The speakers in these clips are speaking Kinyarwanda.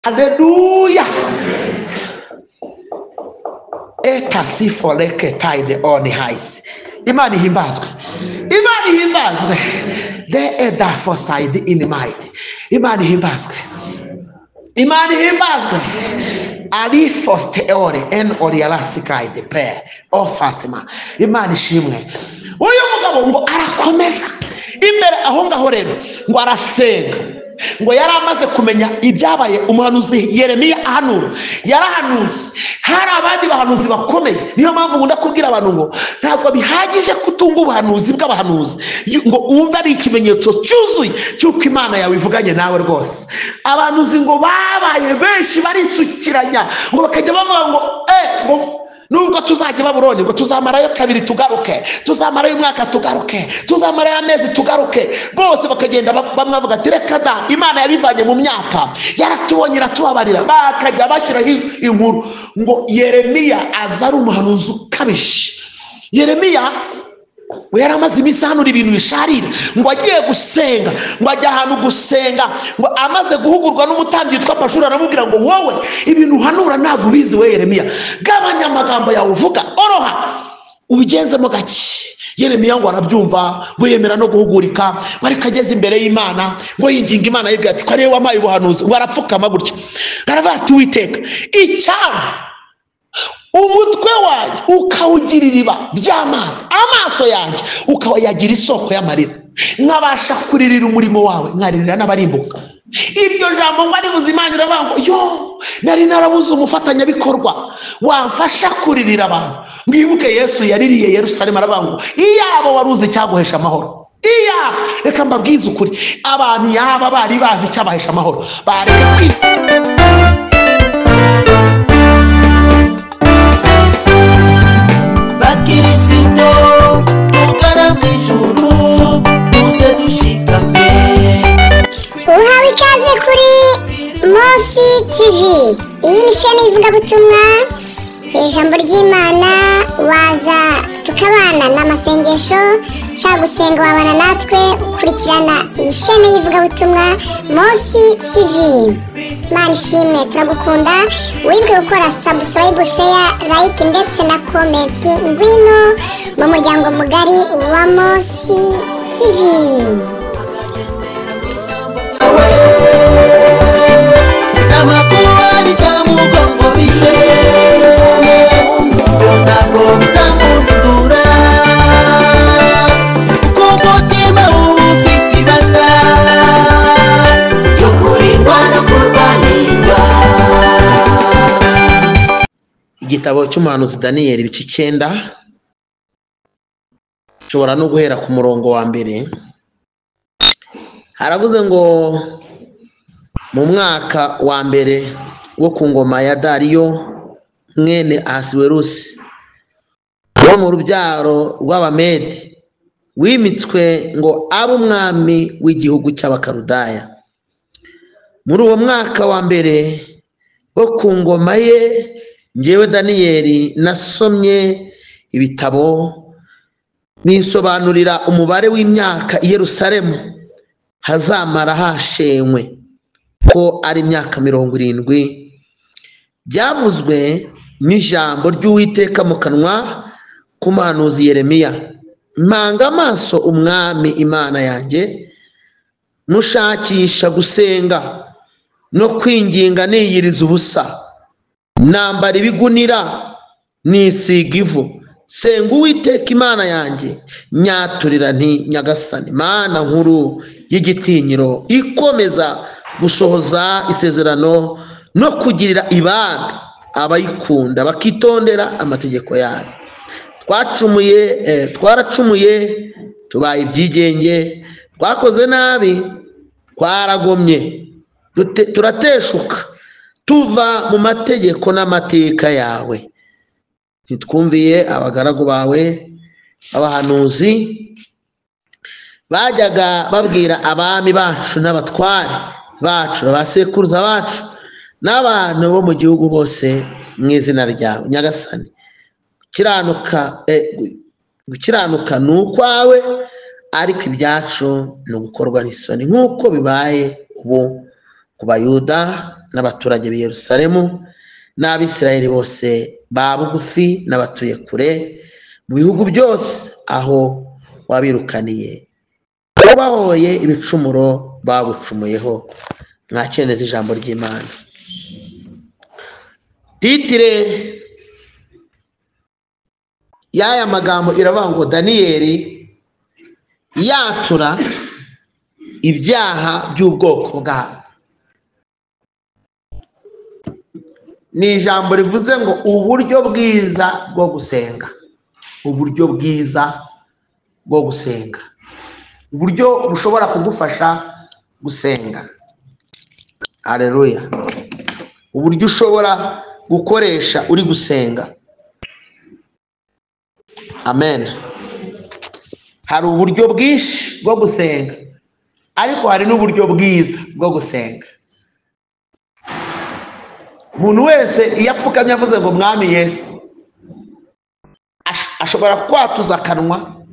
Haleluya. Ekasifoleke tide on highs. Imani himbazwe. Imani himbazwe. The eda for side in mind. Imani himbazwe. Imani himbazwe. Ali foste ore en orialasika ide pe ofasema. Imani shimwe. Uyu mugabo ngo arakomeza imbere aho ngaho rero ngo arasenga ngo yari amaze kumenya ibyabaye umuhanuzi Yeremiya ahanura yarahanuye hari abandi bahanuzi bakomeye niyo mpamvu ngunda kubwira abantu ngo ntabwo bihagije kutunga ubuhanuzi bw'abahanuzi ngo wumva ari ikimenyetso cyuzuye cy'uko Imana yawe ivuganye nawe rwose abahanuzi ngo babaye benshi barisukiranya ngo bakajya bavuga ngo ngo nubwo tuzajya Babuloni ngo tuzamarayo kabiri tugaruke tuzamarayo umwaka tugaruke tuzamarayo amezi tugaruke bose bakagenda bamwe bavuga ati reka da Imana yabivanye mu myaka yaratubonye iratubabarira bakajya bashyiraho inkuru ngo Yeremiya azari umuhanuzi ukabije Yeremiya we yari amaze iminsi ahanura ibintu bisharira ngo agiye gusenga ngo ajya ahantu gusenga ngo amaze guhugurwa n'umutambyi witwa Pashuri aramubwira ngo wowe ibintu uhanura ntabwo ubizi we Yeremiya gabanya amagambo yawe uvuga oroha ubigenzemo gake Yeremiya ngo arabyumva ngo yemera no guhugurika ngo ariko ageze imbere y'Imana ngo yinginga Imana yibwira ati ko ariwe wampaye ubuhanuzi ngo arapfukama gutyo aravuga ati Uwiteka icyama umutwe wanjye ukawugira iriba ry'amazi amaso yanjye ukayagira isoko y'amarira nkabasha kuririra umurimo wawe nkaririra n'abarimbuka iryo jambo ngo aribuze Imana iravuga ngo yo nari narabuze umufatanyabikorwa wamfasha kuririra abantu mwibuke Yesu yaririye Yerusalemu aravuga ngo iyabo waruzi cyaguhesha amahoro iya reka mbabwize ukuri abantu yaba bari bazi cyabahesha amahoro bareke Kirisito tugana mu ijuru muze dushikame. Uhawe ikaze kuri Mosi TV. Iyi ni shene ivugabutumwa ijambo ry'Imana waza tukabana n'amasengesho shaka gusenga wabana natwe kurikirana iyi shene y'ivugabutumwa Mosi TV. Mana ishimwe turagukunda wibuke gukora subscribe share like ndetse na comment ngwino mu muryango mugari wa Mosi TV. Namakuwani chamugongo biche Yonako bizamundura Ukumutima ufiti banga Yokurindwa no kurwanirwa. Igitabo cy'umuhanuzi Daniyeli ibice 9 ushobora no guhera ku murongo wa mbere. Haravuze ngo mu mwaka wa mbere wo ku ngoma ya Dariyo mwene Ahasuwerusi wo mu rubyaro rw'Abamedi wimitswe ngo abe umwami w'igihugu cy'Abakarudaya. Muri uwo mwaka wa mbere wo ku ngoma ye njyewe Daniyeli nasomye ibitabo nisobanurira umubare w'imyaka i Yerusalemu hazamara hashenywe ko ari imyaka 70 byavuzwe n'ijambo ry'Uwiteka mu kanwa k'umuhanuzi Yeremiya. Mpanga amaso umwami Imana yanjye mushakisha gusenga no kwinginga niyiriza ubusa nambara ibigunira nisiga ivu senga Uwiteka Imana yanjye nyaturira nti Nyagasani Mana nkuru y'igitinyiro ikomeza gusohoza isezerano no kugirira ibambe abayikunda bakitondera amategeko yayo. Twaracumuye tubaye ibyigenge twakoze nabi twaragomye turateshuka tuva mu mategeko n'amateka yawe ntitwumviye abagaragu bawe abahanuzi bajyaga babwira abami bacu n'abatware bacu abasekuruza bacu n'abantu bo mu gihugu bose mu izina ryawe Nyagasani. Gukiranuka ni ukwawe ariko ibyacu ni ugukorwa n'isoni nk'uko bibaye ubu ku bayuda n'abaturage b'i Yerusalemu n'Abisirayeli bose ba bugufi n'abatuye kure mu bihugu byose aho wabirukaniye bahoye ibicumuro bagucumuyeho. Mwakire neza ijambo ry'Imana. Titire y'aya magambo iravuga ngo Daniyeli yatura ibyaha by'ubwoko bwabo. Ni ijambo rivuze ngo uburyo bwiza bwo gusenga, uburyo bwiza bwo gusenga, uburyo bushobora kugufasha gusenga. Haleluya. Uburyo ushobora gukoresha uri gusenga. Amen. Hari uburyo bwinshi bwo gusenga, ariko hari n'uburyo bwiza bwo gusenga. Umuntu wese iyo apfukamye avuze ngo Mwami Yesu, ashobora kwatuza akanwa,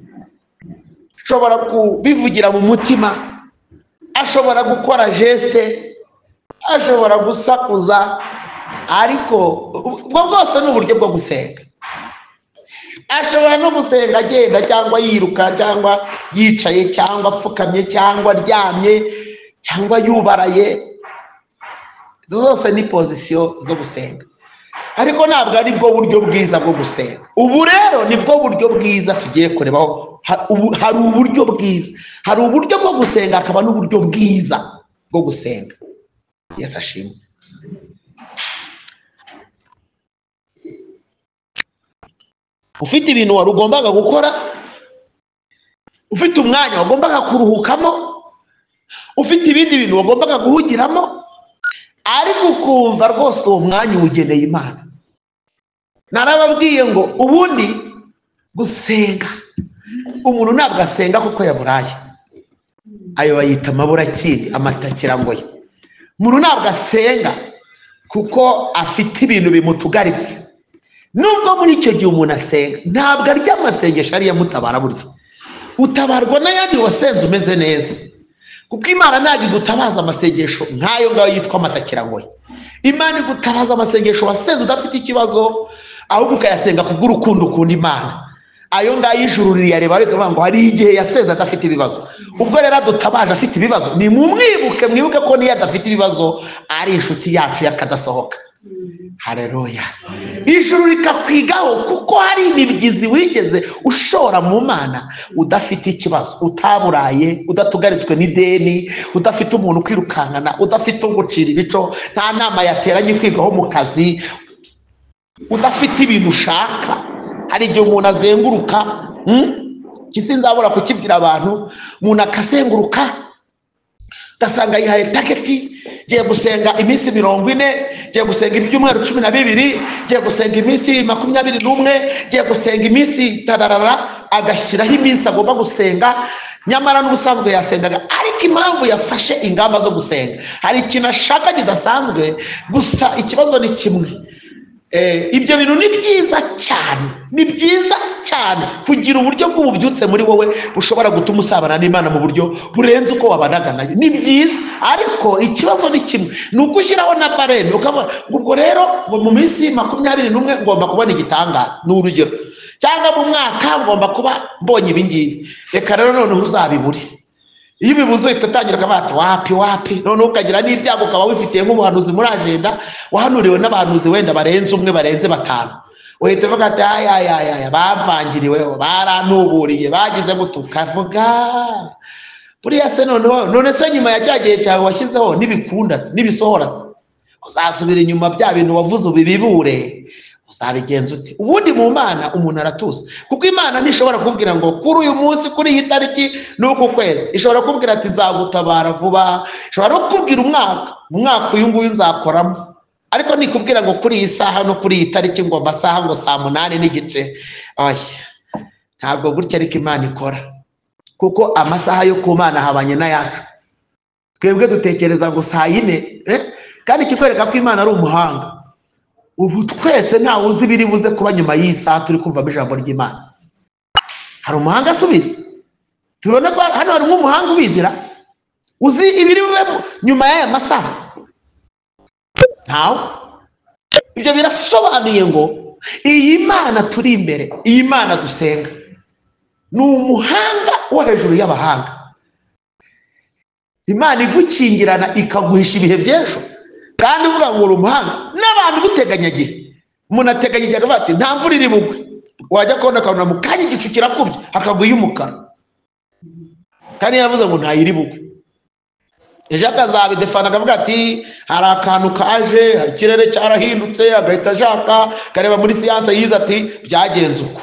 ashobora kubivugira mu mutima, ashobora gukora geste, ashobora gusakuza, ariko ubwo bwose ni uburyo bwo gusenga. Ashobora no gusenga agenda cyangwa yiruka cyangwa yicaye cyangwa apfukamye cyangwa aryamye cyangwa yubaraye. Zose ni pozisiyo zo gusenga, ariko ntabwo ari bwo buryo bwiza bwo gusenga. Ubu rero ni bwo buryo bwiza tugiye kurebaho. Hari uburyo bwiza, hari uburyo bwo gusenga, hakaba n'uburyo bwiza bwo gusenga. Yesu ashimwe. Ufite ibintu wari ugombaga gukora, ufite umwanya wagombaga kuruhukamo, ufite ibindi bintu wagombaga guhugiramo, ariko ukumva rwose uwo mwanya uwugeneye Imana. Narababwiye ngo ubundi gusenga, umuntu ntabwo asenga kuko yaburaye, ayo bayita amaburakindi, amatakirangoye. Umuntu ntabwo asenga kuko afite ibintu bimutugaritse. Nubwo muri icyo gihe umuntu asenga, ntabwo arya amasengesho ariyo amutabara. Burya utabarwa n'ayandi wasenze umeze neza, kuko Imana ntabwo igutabaza amasengesho nk'ayo ngayo yitwa amatakirangoye. Imana igutabaza amasengesho wasenze udafite ikibazo, ahubwo ukayasenga kubw'urukundo ukunda Imana. Ayo ngayo ijuru riyareba ariko ngo hari igihe yasenze adafite ibibazo. Ubwo rero adutabaje afite ibibazo, ni mumwibuke, mwibuke ko niyo adafite ibibazo ari inshuti yacu yakadasohoka. Haleluya. Ijuru rikakwigaho kuko hari imibyizi wigeze ushora mu Mana udafite ikibazo, utaburaye, udatugaritswe n'ideni, udafite umuntu kwirukankana, udafite ugucira ibico, nta nama yateranye kwigaho mu kazi, udafite ibintu ushaka. Hari igihe umuntu azenguruka, kisinzabura kukibwira abantu, umuntu akazenguruka gasanga yihaye tageti, giye gusenga iminsi 40, giye gusenga ibyumweru 12, giye gusenga iminsi 21, giye gusenga iminsi tararara, agashyiraho iminsi agomba gusenga. Nyamara n'ubusanzwe yasengaga, ariko impamvu yafashe ingamba zo gusenga hari ikintu ashaka kidasanzwe. Gusa ikibazo ni kimwe, ibyo bintu ni byiza cyane, ni byiza cyane kugira uburyo bw'ububyutse muri wowe bushobora gutuma usabana n'Imana mu buryo burenze uko wabanaga nayo. Ni byiza, ariko ikibazo ni kimwe, ni uko ushyiraho na bareme ukavuga ubwo rero mu minsi 21 ngomba kubona igitangaza, ni urugero, cyangwa mu mwaka ngomba kuba mbonye ibi ngibi. Reka rero noneho uzabibure. Iyo ubibuze uhita utangira ukabata wapi, noneho ukagira n'ibyago ukaba wifitiye nk'umuhanuzi muri agenda, wahanuriwe n'abahanuzi wenda barenze umwe, barenze 5. Uhita uvuga ati aya bavangiriweho, baranuburiye, bagize ngo ukavuga buriya se none se nyuma ya cyagihe cyawe washyizeho nibikunda nibisohora, uzasubira inyuma bya bintu wavuze ubibibure, uzabigenza uti? Ubundi mu Mana umuntu aratuza, kuko Imana ntishobora kubwira ngo kuri uyu munsi, kuri iyi tariki, n'uku kwezi. Ishobora kubwira ati nzagutabara vuba, ishobora no kubwira umwaka uyu nguyu nzakoramo, ariko nikubwira ngo kuri iyi saha no kuri iyi tariki ngo amasaha ngo 8:30, ntabwo gutya ariko Imana ikora, kuko amasaha yo ku Mana habanye n'ayacu. Twebwe dutekereza ngo 4, kandi kikwereka ko Imana ari umuhanga. Ubu twese ntawe uzi ibiri buze kuba nyuma y'isaha turi kumva ijambo ry'Imana. Hari umuhanga asubiza? Tubona ko hano hari umuhanga ubizira, uzi ibiri bube nyuma y'aya masaha. ntawe. Ibyo birasobanuye ngo iyi Mana turi imbere, iyi Mana dusenga ni umuhanga wo hejuru y'abahanga. Imana igukingirana ikaguhisha ibihe by'ejo kandi uvuga ngo uri umuhanga. N'abantu buteganyagihe, umuntu ateganyagihe akavuga ati nta mvura iri bugwe, wajya kubona akabona mu kanya igicu kirakubye akaguha iy'umukara kandi yavuze ngo ntayiri bugwe. Ejo akazabidefana akavuga ati hari akantu kaje, ikirere cyarahindutse, agahita ashaka kareba muri siyanse yize ati byagenze uko.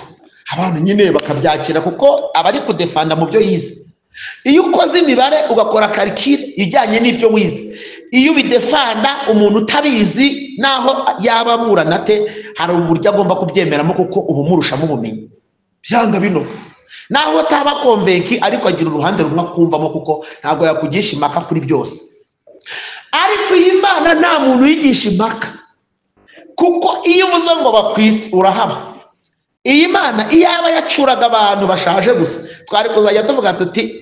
Abantu nyine bakabyakira kuko abari kudefanda mu byo yize. Iyo ukoze imibare ugakora karikire ijyanye n'ibyo wize, iyo ubidefanda umuntu utabizi naho yaba aburana ate, hari uburyo agomba kubyemeramo kuko uba umurushamo ubumenyi byanga bino. Naho utaba konvenki ariko agira uruhande rumwe akumvamo kuko ntabwo yakugisha impaka kuri byose. Ariko iyi Mana nta muntu yigisha impaka kuko iyo uvuze ngo bakwisi urahaba. Iyi Mana iyaba yacuraga abantu bashaje gusa twari kuzajya tuvuga tuti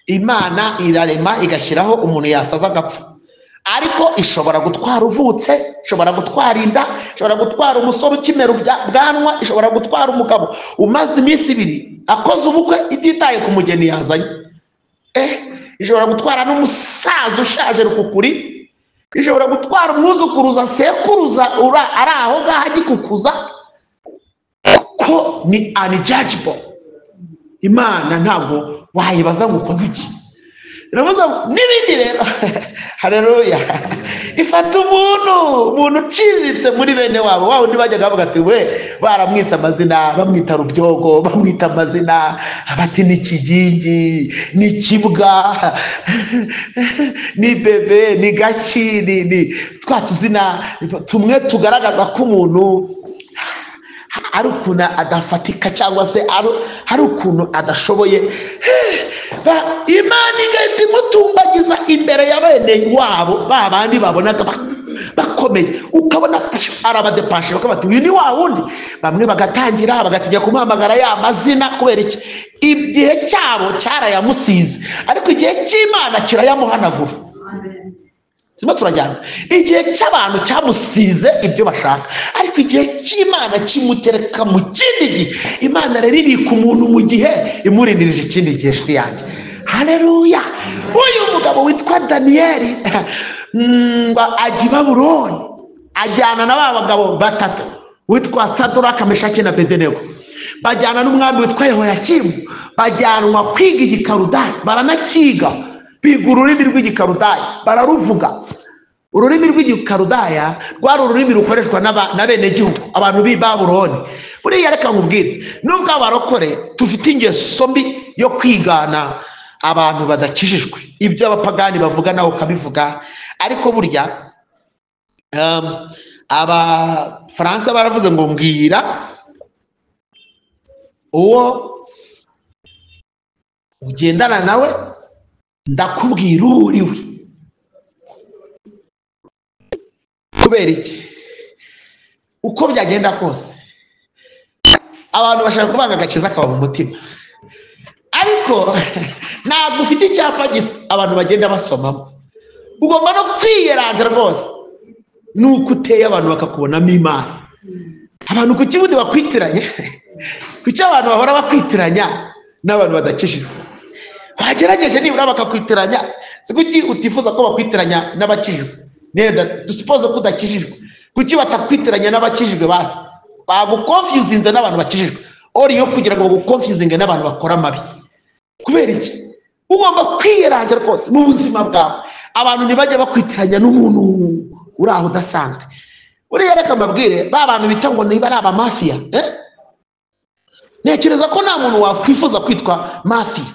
Imana irarema igashyiraho umuntu yasaza agapfa. Ariko ishobora gutwara uvutse, ishobora gutwara inda, ishobora gutwara umusore ukimera ubwanwa, ishobora gutwara umugabo umaze iminsi 2 akoze ubukwe ititaye ku mugeni yazanye. Ishobora gutwara n'umusaza ushaje rukukuri, ishobora gutwara umwuzukuruza sekuruza ari aho ngaho agikukuza, ko ni unjudgeable. Imana ntabwo wayibaza ngo ukoze iki. Iravuze n'ibindi rero haleluya, ifata umuntu uciriritse muri bene wabo, wabo ntibajyaga bavuga ati we baramwise amazina, bamwita rubyogo, bamwita amazina bati ni kigingi, ni kibwa, ni bebe, ni gaki, ni twa tuzina tumwe tugaragaza ko umuntu ari ukuntu adafatika cyangwa se ari ukuntu adashoboye. Imana igahita imutumbagiza imbere ya bene wabo, ba bandi babonaga bakomeye, ukabona arabadepashe bakavuga ati uyu ni wa wundi. Bamwe bagatangira bagatinya kumuhamagara ya mazina kubera iki? Igihe cyabo cyarayamusize, ariko igihe cy'Imana kirayamuhanagura. Sima turajyana. Igihe cy'abantu cyamusize ibyo bashaka, ariko igihe cy'Imana kimutereka mu kindi gihe. Imana rero ibika umuntu mu gihe imurindirije ikindi gihe. Shiti yanjye, haleluya. Uyu mugabo witwa Daniyeli ajya i Babuloni, ajyana na ba bagabo 3 witwa Saduraka, Meshaki na Abedenego. Bajyana n'umwami witwa Yehoyakimu, bajyanwa kwiga Igikaludaya, baranakiga, biga ururimi rw'Igikaludaya, bararuvuga. Ururimi rw'Igikaludaya rwari ururimi rukoreshwa na bene gihugu, abantu b'i Babuloni. Buriya reka nkubwire, nubwo abarokore tufite ingeso mbi yo kwigana abantu badakijijwe, ibyo abapagani bavuga nawe ukabivuga, ariko burya Abafaransa baravuze ngo mbwira uwo ugendana nawe ndakubwira uriwe. Kubera iki? Uko byagenda kose abantu bashaka kubanga agakiza kaba mu mutima, ariko ntabwo ufite icyapa gisa abantu bagenda basomamo. Ugomba no kwiyeranja rwose nuko uteye abantu bakakubonamo Imana. Abantu ku kibundi bakwitiranye, kuki abantu bahora bakwitiranya n'abantu badakijijwe? Bagerageje nibura bakakwitiranya, kuki utifuza ko bakwitiranya n'abakijijwe? Neda dusupoze ko udakijijwe, kuki batakwitiranya n'abakijijwe? Basi bagukonfuzinze n'abantu bakijijwe, ori yo kugira ngo bagukonfuzinge n'abantu bakora amabi. Kubera iki? Ugomba kwiyeranja rwose mu buzima bwawe. Abantu ntibajya bakwitiranya n'umuntu uri aho udasanzwe. Uriya reka mbabwire, ba bantu bita ngo niba ari aba mafia, ntekereza ko nta muntu wakwifuza kwitwa mafia.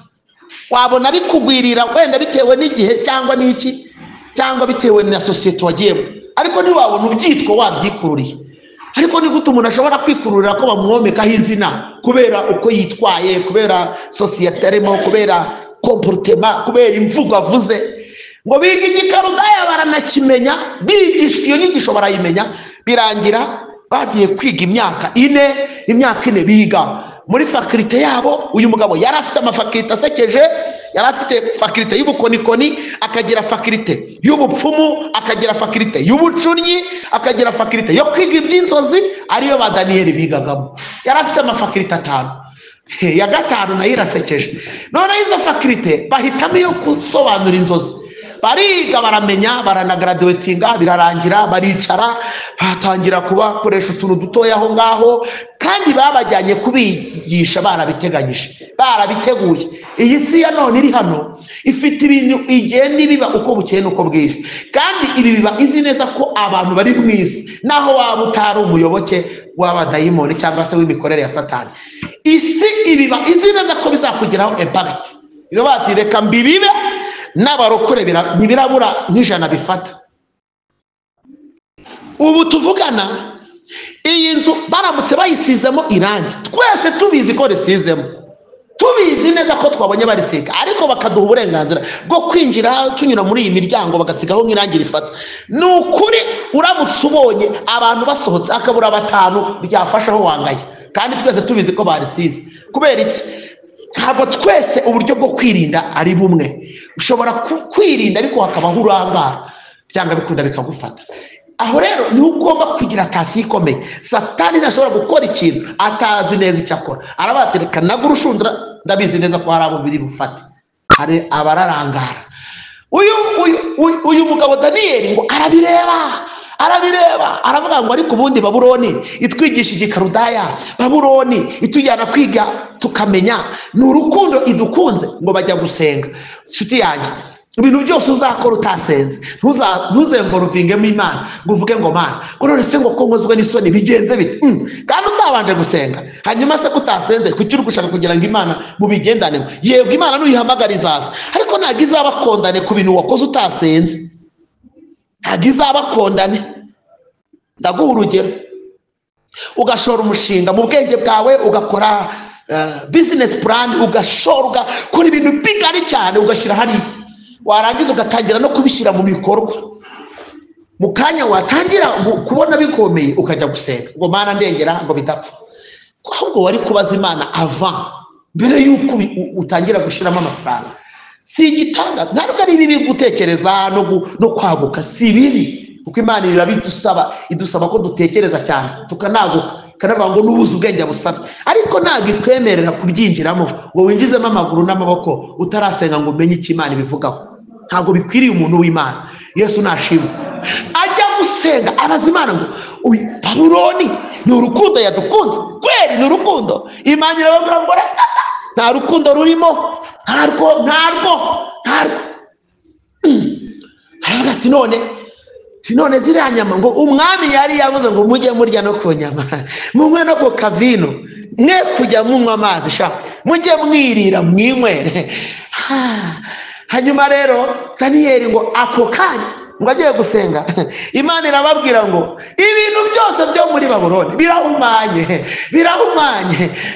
Wabona bikugwirira wenda bitewe n'igihe cyangwa n'iki, cyangwa bitewe na societe wagiyemo, ariko ntiwabona ubyitwa wabyikururiye. Ariko ni gute umuntu ashobora kwikururira ko bamwomekaho izina kubera uko yitwaye, kubera societe arimo, kubera comportement, kubera imvugo avuze? Ngo biga Igikaludaya baranakimenya, bigisha iyo nyigisho barayimenya, birangira bagiye kwiga imyaka 4 biga muri fakirite yabo uyu mugabo yari afite amafakirite asekeje, yari afite fakirite y'ubukonikoni, akagira fakirite y'ubupfumu, akagira fakirite y'ubucunyi, akagira fakirite yo kwiga iby'inzozi ariyo ba Daniyeli bigagamo. Yari afite amafakirite 5, ya gatanu nayo irasekeje. Noneho izo fakirite bahitamo iyo gusobanura inzozi, bariga baramenya, baranagraduatinga, birarangira, baricara batangira kubakoresha utuntu dutoya aho ngaho, kandi babajyanye kubigisha barabiteganyije, barabiteguye. Iyi si ya none iri hano ifite ibintu igenda biba uko bukeye nuko bwije, kandi ibi biba izi neza ko abantu bari mu isi naho waba utari umuyoboke w'abadayimoni cyangwa se w'imikorere ya Satani, isi ibiba izi neza ko bizakugeraho impact. Iyo bati reka mbibibe n'abarokore ntibirabura nk'ijana bifata. Ubu tuvugana iyi nzu baramutse bayisizemo irangi, twese tubizi ko risizemo, tubizi neza ko twabonye barisiga, ariko bakaduha uburenganzira bwo kwinjira tunyura muri iyi miryango bagasigaho nk'irangi rifata. Ni ukuri uramutse ubonye abantu basohotse akabura 5 ryafashaho wangaye, kandi twese tubizi ko barisize. Kubera iki? Ntabwo twese uburyo bwo kwirinda ari bumwe. Ushobora kwirinda ariko hakabaho urangara, byanga bikunda bikagufata. Aho rero ni ugomba kugira atasi ikomeye. Satani ntashobora gukora ikintu atazi neza icyo akora. Arabatereka nagura ushundura, ndabizi neza ko hari abo biri bufate, hari abararangara. Uyu mugabo Daniyeli ngo arabireba aravuga ngo ariko ubundi Babuloni itwigisha igikarudaya, Babuloni itujyana kwiga tukamenya, ni urukundo idukunze ngo bajya gusenga. Nshuti yanjye, ibintu byose uzakora utasenze ntuzemboruvingemo Imana ngo uvuge ngo Mana ngo none se ngo konkozwe n'isoni bigenze bite, kandi utabanje gusenga. Hanyuma se kutasenze kuki uri gushaka kugira ngo Imana mubigendanemo? Yego Imana nuyihamagara izaza, ariko ntabwo izabakondane ku bintu wakoze utasenze, ntabwo izabakondane. Ndaguha urugero, ugashora umushinga mu bwenge bwawe, ugakora business plan, ugashora ugakora ibintu bigari cyane, ugashyira hariya, warangiza ugatangira no kubishyira mu bikorwa. Mu kanya watangira kubona bikomeye ukajya gusenga ngo Mana ndengera ngo bidapfa. Ahubwo wari kubaza Imana avant mbere yuko utangira gushyiramo amafaranga. Si igitangaza, ntabwo ari bibi gutekereza no kwaguka, si bibi, kuko Imana idusaba ko dutekereza cyane tukanaguka, kanavuga ngo nubuze ubwenge busaba, ariko ntabwo ikwemerera kubyinjiramo ngo winjizemo amaguru n'amaboko utarasenga ngo umenye icyo Imana ibivugaho. Ntabwo bikwiriye umuntu w'Imana. Yesu nashimwe ajya gusenga abaza Imana ngo Babuloni ni urukundo yadukunze, kweri ni urukundo. Imana irababwira ngo nta rukundo rurimo, ntarwo. Aravuga ati none ziriya nyama ngo umwami yari yavuze ngo mujye murya no ku nyama, munywe no ku kavino, mwe kujya munywa amazi sha, mujye mwirira mwinywere. Hanyuma rero Daniyeli ngo ako kanya ngo agiye gusenga, Imana irababwira ngo ibintu byose byo muri Babuloni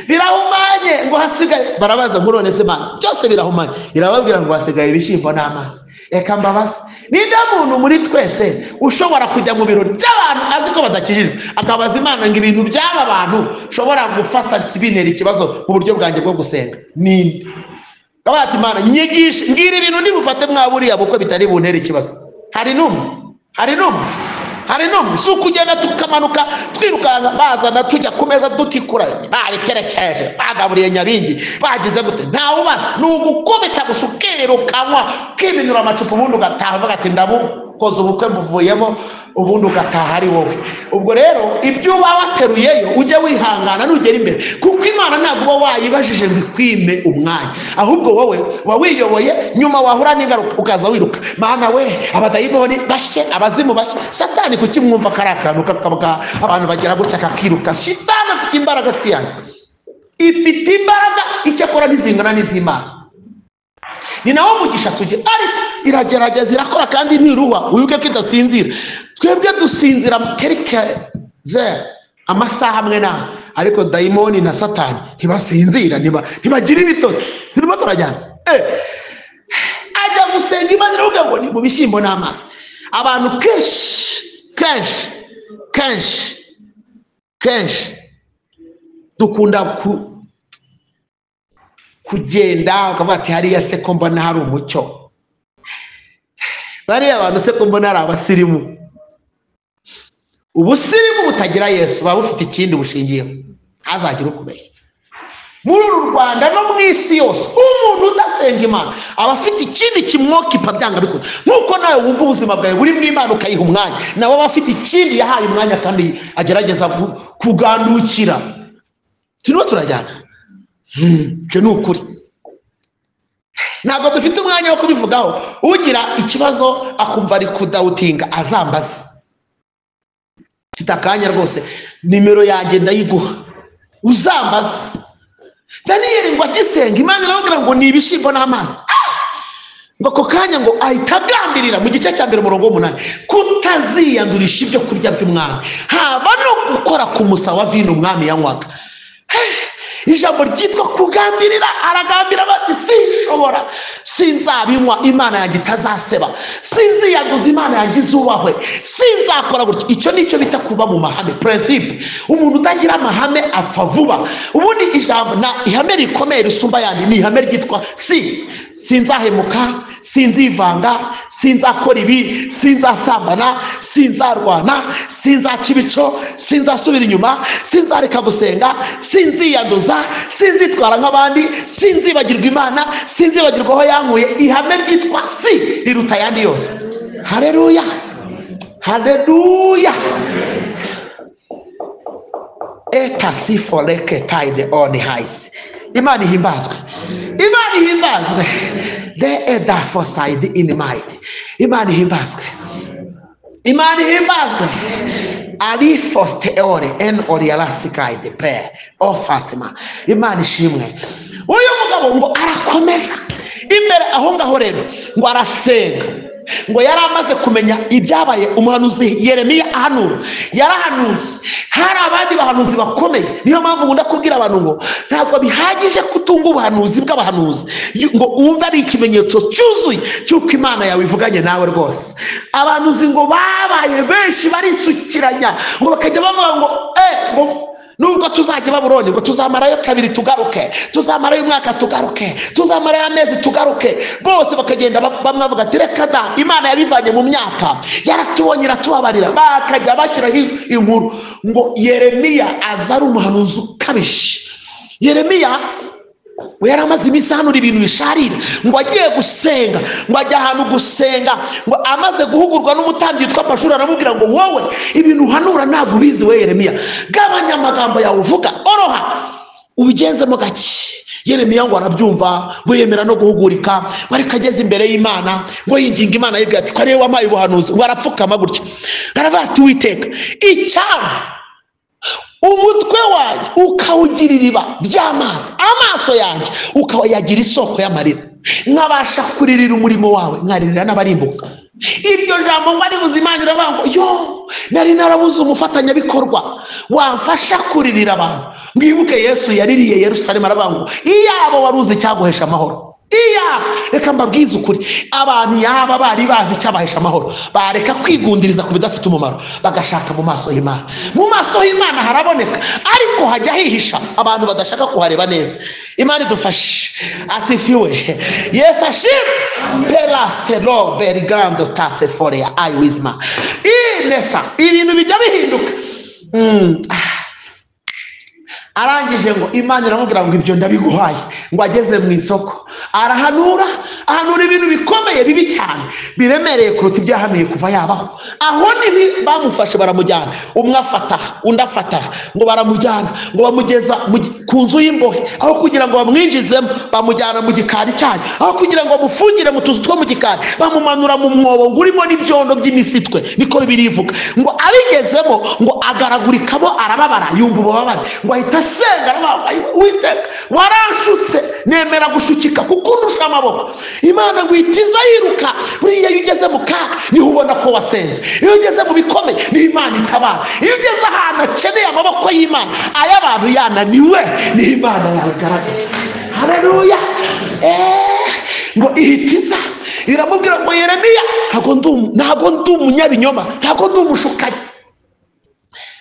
birahumanye ngo hasigaye. Barabaza ngo none se Imana byose birahumanye? Irababwira ngo hasigaye ibishyimbo n'amazi. Eka mbabaza, ninde muntu muri twese ushobora kujya mu birori by'abantu azi ko badakijijwe akabaza Imana ngo ibintu by'aba bantu ushobora gufata sibinera ikibazo mu buryo bwanjye bwo gusenga? Ninde? Kabati Imana nyigisha ngira ibintu ndibufate mwaburiya bukwe bitari buntere ikibazo. Hari numwe si ukugenda tukamanuka twirukanka bazana tujya ku meza dutikura, babiterekeje bagaburiye nyabingi bagize gute, ntawe ubasa. Ni ugukubita gusa ukirukanywa ukibinura amacupa, ubundi ugataha uvuga ati ndabukoze ubukwe mbuvuyemo, ubundi ugataha ari wowe. Ubwo rero ibyo uba wateruyeyo ujye wihangana nugera imbere, kuko Imana ntabwo uba wayibajije ngo ikwime umwanya, ahubwo wowe uba wiyoboye. Nyuma wahura n'ingaruka ukaza wiruka, Mana we abadayimoni bashye, abazimu bashye. Satani kuki mwumva kari akantu kakabwa abantu bagira gutya kakiruka? Shitani afite imbaraga, afite yanjye ifite imbaraga, icyo akora ntizingana n'iz'Imana. Ni nawo mugisha tujye, ariko iragerageza irakora kandi ntiruha. Uyuke ko idasinzira, twebwe dusinzira amasaha amwe n'amwe, ariko dayimoni na Satani ntibasinzira, ntibagira ibitotsi. Turimo turajyana ajya gusenga, Imana iravuga ngo ni mu bishyimbo n'amazi. Abantu kenshi dukunda kugenda ukavuga ati hariya se ko mbona hari umucyo, bariya abantu se ko mbona ari abasirimu. Ubusirimu butagira Yesu buba bufite ikindi bushingiyeho, azagira ukubeshya. Muri uru Rwanda no mu isi yose umuntu udasenga Imana aba afite ikindi kimwokipa byanga bikora. Nkuko nawe wumva ubuzima bwawe buri mu Imana ukayiha umwanya, nawe aba afite ikindi yahaye umwanya kandi agerageza kugandukira. Turimo turajyana, cyo ni ukuri. Ntabwo dufite umwanya wo kubivugaho. Ugira ikibazo akumva ari kudawutinga azambaza, mfite akanya rwose, nimero yanjye ndayiguha uzambaza. Daniyeli ngo agisenga Imana iramubwira ngo ni ibishyimbo n'amazi. Ngo ako kanya ngo ahita agambirira mu gice cya 8 kutaziyandurisha ibyo kurya by'umwami, haba no gukora ku musa wa vino umwami yanywaga. Ijambo ryitwa kugambirira, aragambira bati sinshobora, sinzabinywa Imana yanjye itazaseba, sinziyanduza Imana yanjye izubahwe, sinzakora gutyo. Icyo nicyo bita kuba mu mahame, principe. Umuntu utagira amahame apfa vuba. Ubundi ijambo na ihame rikomeye risumba yandi ni ihame ryitwa sinzahemuka, sinzivanga, sinzakora ibi, sinzasambana, sinzarwana, sinzaca ibico, sinzasubira inyuma, sinzareka gusenga, sinziyanduza, sinzitwara nk'abandi, sinzibagirwa Imana, sinzibagirwa aho yankuye. Ihame ryitwa riruta ayandi yose. Haleluya, haleluya. Ekasifoleke tide on highs. Imana ihimbazwe, Imana ihimbazwe. The elder foresight in might. Imana ihimbazwe, Imana ihimbazwe. Ari fosteore en orialasikay de pe ofasema. Imana ishimwe. Uyu mugabo ngo arakomeza imbere aho ngaho rero ngo arasenga, ngo yari amaze kumenya ibyabaye. Umuhanuzi Yeremiya ahanura, yarahanuye. Hari abandi bahanuzi bakomeye. Niyo mpamvu ngunda kubwira abantu ngo ntabwo bihagije kutunga ubuhanuzi bw'abahanuzi ngo wumve ari ikimenyetso cyuzuye cy'uko Imana yawe ivuganye nawe rwose. Abahanuzi ngo babaye benshi barisukiranya, ngo bakajya bavuga ngo nubwo tuzajya Babuloni ngo tuzamarayo 2 tugaruke, tuzamarayo umwaka tugaruke, tuzamarayo amezi tugaruke. Bose bakagenda bamwe bavuga ati reka da, Imana yabivanye mu myaka, yaratubonye iratubabarira. Bakajya bashyiraho inkuru ngo Yeremiya aza ari umuhanuzi ukabije. Yeremiya we yari amaze iminsi ahanura ibintu bisharira, ngo agiye gusenga, ngo ajya ahantu gusenga, ngo amaze guhugurwa n'umutambyi witwa Pashuri aramubwira ngo wowe ibintu uhanura ntabwo ubizi we Yeremiya, gabanya amagambo yawe uvuga, oroha ubigenzemo gake. Yeremiya ngo arabyumva, ngo yemera no guhugurika, ngo ariko ageze imbere y'Imana, ngo yinginga Imana yibwira ati ko ariwe wampaye ubuhanuzi. Ngo arapfukama gutyo aravuga ati Uwiteka, icyaba umutwe wanjye ukawugira iriba ry'amazi, amaso yanjye ukayagira isoko y'amarira, nkabasha kuririra umurimo wawe, nkaririra n'abarimbuka. Iryo jambo ngo aribuze Imana iravuga ngo yo, nari narabuze umufatanyabikorwa wamfasha kuririra abantu. Mwibuke Yesu yaririye Yerusalemu aravuga ngo iyabo waruzi cyaguhesha amahoro. Iya, reka mbabwize ukuri, abantu yaba bari bazi cyabahesha amahoro bareka kwigundiriza ku bidafite umumaro, bagashaka mu maso y'Imana. Mu maso y'Imana haraboneka, ariko hajya hihisha abantu badashaka kuhareba neza. Imana idufashe, asifiwe. Yes ashim pelaselo bergrando taseforia I wisma. Inesa ibintu bijya bihinduka. Arangije ngo Imana iramubwira ngo ibyo ndabiguhaye. Ngo ageze mu isoko arahanura ibintu bikomeye bibi cyane, biremereye kuruta ibyahanuye kuva yabaho. Aho nibi bamufashe baramujyana, umwe afata undi afata, ngo baramujyana, ngo bamugeza ku nzu y'imbohe. Aho kugira ngo bamwinjizemo bamujyana mu gikari cyayo, aho kugira ngo bamufungire mu tuzu two mu gikari bamumanura mu mwobo ngo urimo n'ibyondo by'imisitwe. Niko Bibiliya ivuga. Ngo abigezemo ngo agaragurikamo arababara, yumva ububabare, ngo ahita asenga aravuga Uwiteka waranshutse, nemera gushukika kuko ndusha amaboko. Imana ngo itiza yiruka. Buriya iyo ugeze mu kaga niho ubona ko wasenze, iyo ugeze mu bikomeye niho Imana itabara, iyo ugeze ahantu akeneye amaboko y'Imana ay'abantu yananiwe niho Imana yagaragara. Haleluya. Ngo ihitiza iramubwira ngo Yeremiya, ntabwo ndi umunyabinyoma, ntabwo ndi umushukanyi.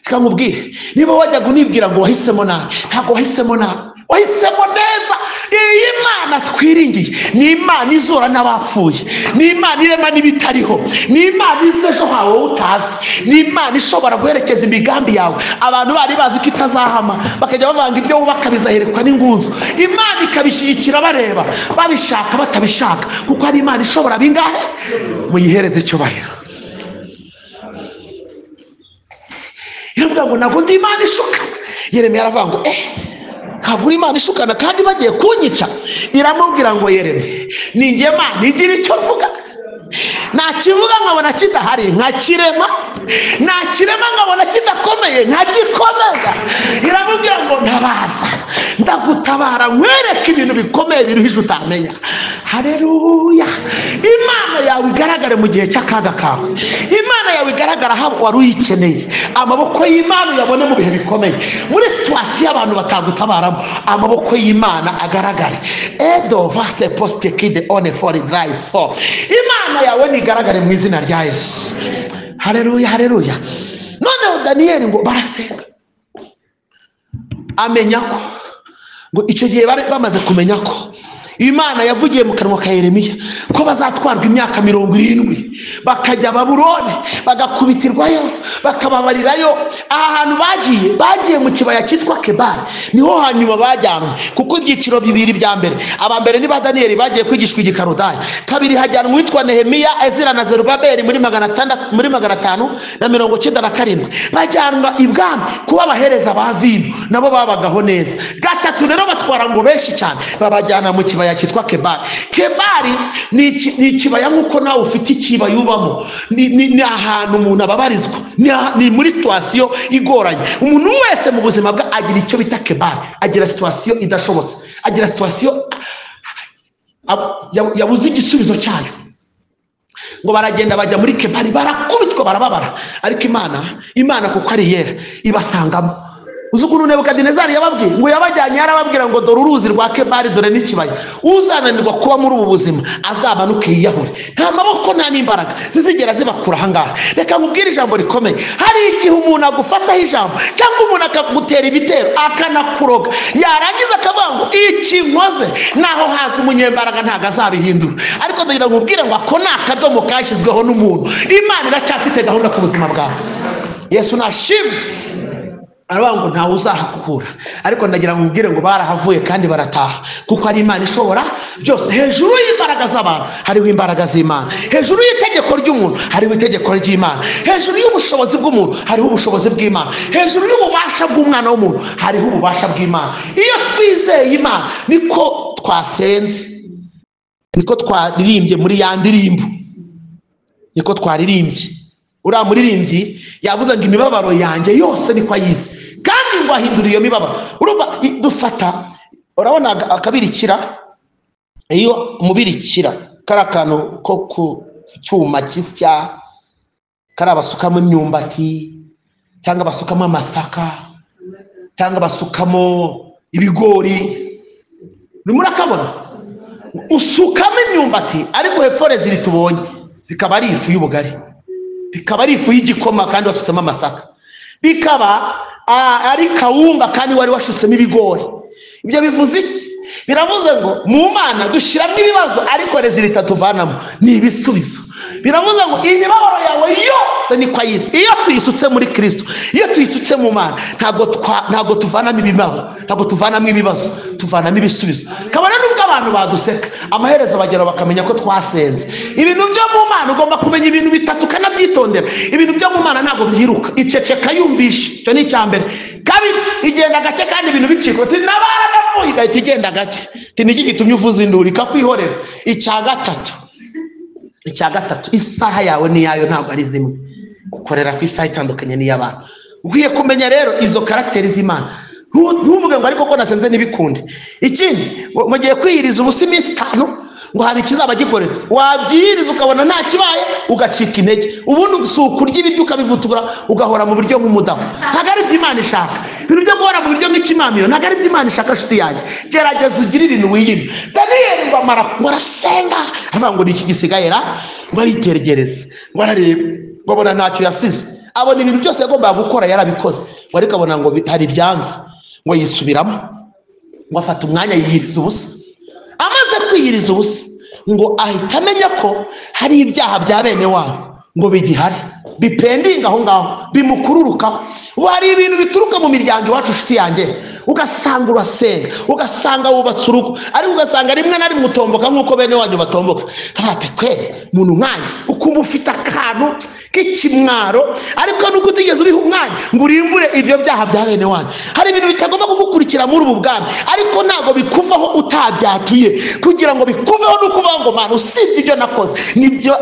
Kamubwire niba wajyaga unibwira ngo wahisemo nabi, ntabwo wahisemo nabi, wahisemo neza. Iyi Mana twiringiye ni Imana izura n'abapfuye, ni Imana irema n'ibitariho, ni Imana izi ejo hawe utazi, ni Imana ishobora guherekeza imigambi yawe. Abantu bari bazi ko itazahama bakajya bavanga ibyo wubaka bizaherekwa n'ingunzu, Imana ikabishyigikira bareba babishaka batabishaka, kuko ari Imana ishobora bingahe. Muyihereze icyubahiro. Iravuga ngo ntabwo ndi Imana ishuka. Yeremiya aravuga ngo ntabwo uri Imana ishukana kandi bagiye kunyica. Iramubwira ngo Yeremiya, ni njye Mana igira icyo mvuga, nakivuga nkabona kidahari nkakirema, nakirema nkabona kidakomeye nkagikomeza. Iramubwira ngo ntabaza, ndagutabara nkwereke ibintu bikomeye biruhije utamenya. Haleluya. Imana yawe igaragare mu gihe cy'akaga kawe, Imana yawe igaragara aho wari uyikeneye. Amaboko y'Imana uyabone mu bihe bikomeye, muri situwasiyo abantu batagutabaramo, amaboko y'Imana agaragare. Edo vase poste kide one for dries for. Imana yawe nigaragare mu izina rya Yesu. Haleluya, haleluya. Noneho Daniyeli ngo barasenga, amenya ko ngo icyo gihe bamaze kumenya ko Imana yavugiye mu kanwa ka Yeremiya ko bazatwarwa imyaka 70 bakajya Babuloni bagakubitirwayo bakababarirayo. Aha hantu bagiye mu kibaya cyitwa Kebari, niho hanyuma bajyanwe, kuko ibyiciro bibiri bya mbere, abambere ni ba Daniyeli bagiye kwigishwa igikarudayi, kabiri hajyanwa witwa Nehemiya, Ezira na Zerubabeli muri 597 bajyanwa ibwami kuba abahereza ba vino, nabo babagaho neza. Gatatu rero batwara ngo benshi cyane babajyana mu kibaya cyitwa Kebari. Kebari ni ikibaya nk'uko nawe ufite ikibaya ubamo, ni ahantu umuntu ababarizwa, ni muri situwasiyo igoranye. Umuntu wese mu buzima bwe agira icyo bita Kebari, agira situwasiyo idashobotse, agira situwasiyo yabuze igisubizo cyayo. Ngo baragenda bajya muri Kebari, barakubitwa barababara, ariko Imana kuko ari yera ibasangamo. Uzukuru Nebukadinezari yababwiye ngo yabajyanye, yarababwira ngo dore uruzi rwa Kebari, dore n'ikibaya, uzananirwa kuba muri ubu buzima azabanuke yiyahure. Nta maboko nta n'imbaraga zizigera zibakura ahangaha. Reka nkubwire ijambo rikomeye, hari igihe umuntu agufataho ijambo cyangwa umuntu akagutera ibitero akanakuroga, yarangiza akavuga ngo iki nkoze, naho hasi umunyembaraga ntago azabihindura. Ariko ndagira nkubwire ngo ako ni akadomo kashyizweho n'umuntu. Imana iracyafite gahunda ku buzima bwawe. Yesu nashimwe. Aravuga ngo ntawe uzahakura, ariko ndagira ngo mbwire ngo barahavuye kandi barataha, kuko ari Imana ishobora byose. Hejuru y'imbaraga z'abantu hariho imbaraga z'Imana, hejuru y'itegeko ry'umuntu hariho itegeko ry'Imana, hejuru y'ubushobozi bw'umuntu hariho ubushobozi bw'Imana, hejuru y'ububasha bw'umwana w'umuntu hariho ububasha bw'Imana. Iyo twizeye Imana niko twasenze, niko twaririmbye muri ya ndirimbo, niko twaririmbye. Uriya muririmbyi yavuze ngo imibabaro yanjye yose niko ayizi, kandi ngo ahindura iyo mibabaro. Urumva dufata, urabona akabirikira, iyo umubirikira kari akantu ko ku cyuma kisya, kari abasukamo imyumbati cyangwa basukamo amasaka cyangwa basukamo ibigori, urimo urakabona, usukamo imyumbati ariko hepfo ziri tubonye zikaba ari ifu y'ubugari, bikaba ari ifu y'igikoma kandi wasutsemo amasaka, bikaba ari kawunga kandi wari washutsemo ibigori. Ibyo bivuze iki? Biravuze ngo mu Mana dushyiramo ibibazo ariko rezilita tuvanamo ni ibisubizo. Biravuze ngo imibabaro yawe yose niko ayizi. Iyo tuyisutse muri Kristo, iyo tuyisutse mu Mana, ntabwo tuvanamo ibimabo, ntabwo tuvanamo ibibazo, tuvanamo ibisubizo. Kabone nubwo abantu baduseka, amaherezo bagera bakamenya ko twasenze. Ibintu byo mu Mana ugomba kumenya ibintu bitatu kanabyitondera. Ibintu byo mu Mana ntabwo byiruka, iceceka yumvisha, icyo ni icyambere. Kabiri, igenda gake kandi ibintu bicika, uti nabara napfuye, igahita igenda gake, uti niki gitumye uvuza induru ikakwihorera. Icya gatatu, isaha yawe n'iyayo ntabwo ari zimwe, ukorera ku isaha itandukanye n'iy'abantu. Ukwiye kumenya rero izo karagiteri z'Imana. Ntuvuge ngo ariko ko nasenze n'ibikunde. Ikindi, mu gihe kwiyiriza ubusa iminsi 5 ngo hari ikizaba gikoretse, wabyiriza ukabona nta kibaye ugacika intege, ubundi usuka urya ibiryo ukabivutura ugahora mu buryo nk'umudaho. Ntabwo ari by'Imana ishaka. Ibintu byo guhora mu buryo nk'ikimamiyo ntabwo ari by'Imana ishaka. Nshuti yanjye, gerageza ugire ibintu wiyime. Daniyeli ngo arasenga, aravuga ngo niki gisigaye ra, ngo aritegereze, ngo arareba, ngo abona ntacyo yasize, abona ibintu byose yagombaga gukora yarabikoze, ngo ariko abona ngo hari byanze, ngo yisubiramo. ngo afata umwanya yiyiriza ubusa. Amaze kwiyiriza ubusa ngo ahita amenya ko hari ibyaha bya bene wabo ngo bigihari bipendinga aho ngaho bimukururukaho. Hari ibintu bituruka mu miryango iwacu nshuti yanjye, ugasanga urasenga, ugasanga wubatse urugo, ariko ugasanga rimwe na rimwe utomboka nk'uko bene wanyu batomboka. Kabate kwere muntu nkanjye ukumva ufite akantu k'ikimwaro, ariko nuko utigeze ubiha umwanya ngo urimbure ibyo byaha bya bene wanyu. Hari ibintu bitagomba kugukurikira muri ubu bwami, ariko ntabwo bikuvaho utabyatuye. Kugira ngo bikuveho no kuvuga ngo mana usibye ibyo nakoze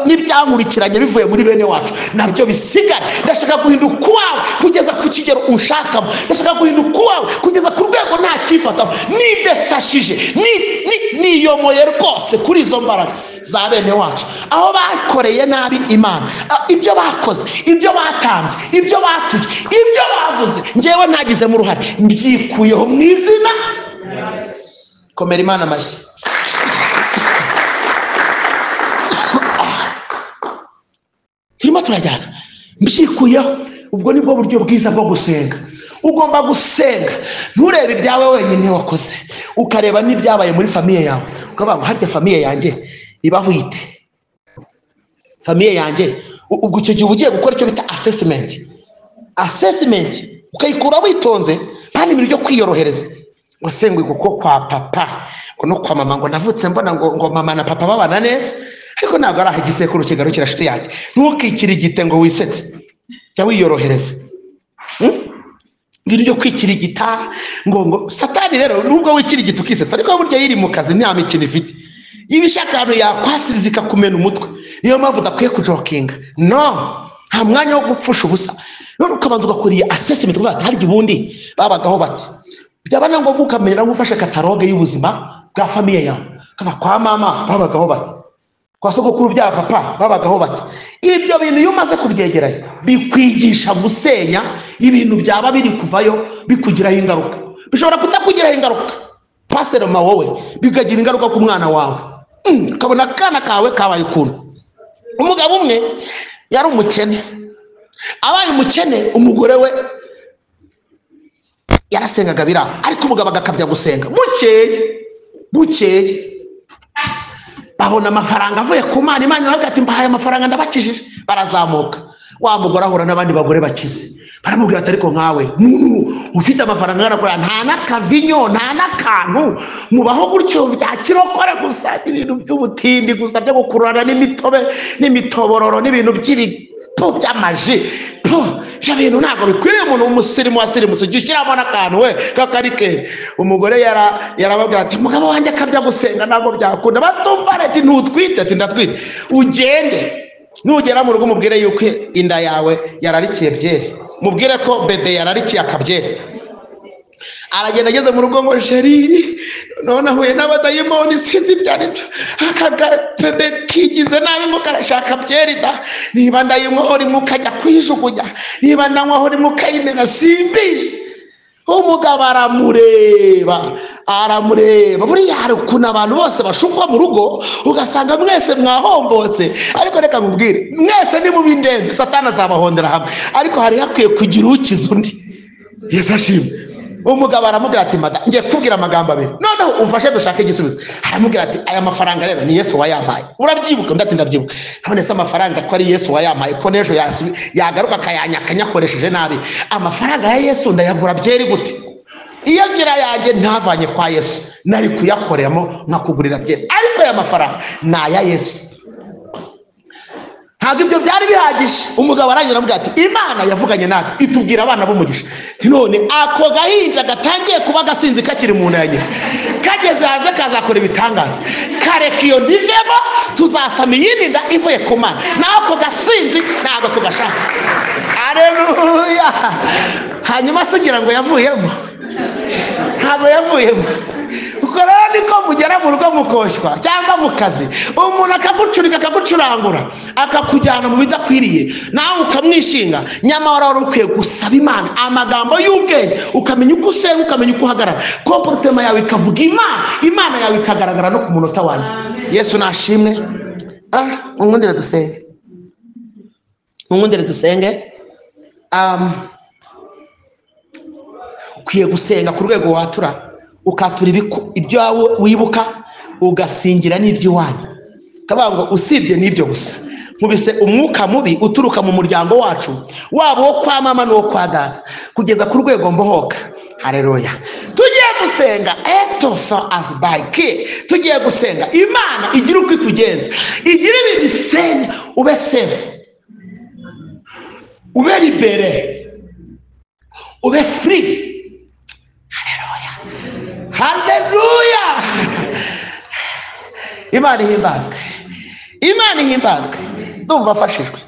n'ibyankurikiranye bivuye muri bene wacu nabyo bisigara. Ndashaka guhinduka uwawe kugeza ku kigero unshakamo. Ndashaka guhinduka uwawe kugeza ku rwego nta cyifataho, nidestashije niyomoye rwose kuri izo mbaraga za bene wacu, aho bakoreye nabi Imana, ibyo bakoze, ibyo batambye, ibyo batuje, ibyo bavuze, njyewe ntagizemo uruhare, mbyikuyeho mu izina. Komera Imana amashyi. Turimo turajyana, mbyikuyeho. Ubwo nibwo buryo bwiza bwo gusenga. Ugomba gusenga nturebe ibyawe wenyine wakoze, ukareba n'ibyabaye muri famiye yawe, ukavuga harya famiye yanjye ibaho ite, famiye yanjye. Ubwo icyo gihe ugiye gukora icyo bita assessment, ukayikura witonze, kandi ibintu byo kwiyorohereza. Ngo sengwe kuko kwa papa ngo no kwa mama ngo navutse mbona ngo mama na papa babana neza, ariko ntabwo ari igisekuru kigarukira nshuti yanjye. Ntukikirigite ngo wisetse, jya wiyorohereza. Ibintu byo kwikirigita ngo Satani rero nubwo wikirigita ukisetsa, ariko burya yiri mu kazi nta mikino ifite. Ibishakano yakwasiriza ikakumena umutwe. Niyo mpamvu udakwiye kujokinga. No, nta mwanya wo gupfusha ubusa. None ukabanza ugakora iyi assessment uvuga ati harya ubundi babagaho bati. Byabana ngo ukamera nk'ufashe kataloge y'ubuzima bwa famiye yawe. Kava kwa mama babagaho bati, kwa sogokuru bya papa babagaho bati. Ibyo bintu iyo umaze kubyegeranya bikwigisha gusenya ibintu byaba biri kuvayo bikugiraho ingaruka. Bishobora kutakugiraho ingaruka pastoroma wowe, bikagira ingaruka ku mwana wawe. Kabona kana kawe kabaye ukuntu. Umugabo umwe yari umukene, abaye umukene, umugore we yarasengaga biraho, ariko umugabo agakabya gusenga. Bukeye babona amafaranga avuye ku Mana. Imana iravuga ati mbahaye amafaranga ndabakijije. Barazamuka, wa mugore ahura n'abandi bagore bakize, baramubwira ati ariko nkawe muntu ufite amafaranga yarakora nta n'akavinyo nta n'akantu, mubaho gutyo bya kirokore gusa, ibintu by'ubutindi gusa byo gukurana n'imitobe n'imitobororo n'ibintu by'amaji. Ibyo bintu ntabwo bikwiriye umuntu w'umusirimu wasirimutse. Ujya ushyiramo n'akantu we kakarike. Umugore yarababwira ati umugabo wanjye akabya gusenga ntabwo byakunda. Batumva ati ntutwite, ati ndatwite. Ugende nugera mu rugo mubwire yuko inda yawe yararikiye byeri, mubwire ko bebe yararikiye akabyeri. Aragenda ageze mu rugo ngo sheri none ahuye n'abadayimoni sinzi ibyo ari byo, akagapebe kigize nabi ngo karashaka byeri da, niba ndayinywaho rimwe ukajya kwijugunya, niba ndanywaho rimwe ukayimena simbizi. Umugabo aramureba. Buriya hari ukuntu abantu bose bashukwa mu rugo ugasanga mwese mwahombotse, ariko reka nkubwire mwese ni mu bindembe, Satani azabahondera hamwe, ariko hari hakwiye kugira ukiza undi. Yesu ashimwe. Umugabo aramubwira ati mada ngiye kubwira amagambo abiri, noneho umfashe dushake igisubizo. Aramubwira ati aya mafaranga rero ni Yesu wayampaye, urabyibuka? Ndati ndabyibuka. None se amafaranga ko ari Yesu wayampaye, ko nejo yagaruka akayanyaka nyakoresheje nabi, amafaranga ya Yesu ndayagura byeri gute? Iyo ngira yanjye ntavanye kwa Yesu nari kuyakoreramo nkakugurira byeri, ariko aya mafaranga ni aya Yesu. Ntabwo ibyo byari bihagije. Umugabo aranyura avuga ati Imana yavuganye natwe itubwira abana b'umugisha. None ako gahinja gatangiye kuba gasinzi kakiri mu nda ya nyina, kageze hanze kazakora ibitangaza, kareka iyo ndivemo tuzasama iyindi nda ivuye ku Mana. Naho ako gasinzi ntabwo tugashaka. Aleluya. Hanyuma se ugira ngo yavuyemo? Ntabwo yavuyemo. Uko rero niko mugera mu rugo mukoshywa cyangwa mu kazi, umuntu akagucurika akagucurangura akakujyana mu bidakwiriye, nawe ukamwishinga. Nyamara wari ukwiye gusaba Imana amagambo y'ubwenge, ukamenya uko usenga, ukamenya uko uhagarara, komportema yawe ikavuga Imana yawe ikagaragara no ku munota wawe. Yesu nashimwe. Umwundire dusenge. Ukwiye gusenga ku rwego watura ukatura ibyo wibuka ugasingira n'iby'iwanyu. Kavuga ngo usibye n'ibyo gusa nkubise umwuka mubi uturuka mu muryango wacu, waba wo kwa mama n'uwo kwa data, kugeza ku rwego mbohoka. Haleluya. Tugiye gusenga etofa as by key. Tugiye gusenga Imana igira uko itugenza, igira ibi bisenya, ube safe, ube libere, ube free. Haleluya, haleluya. Imana ihimbazwe, Imana ihimbazwe. Ndumva afashijwe.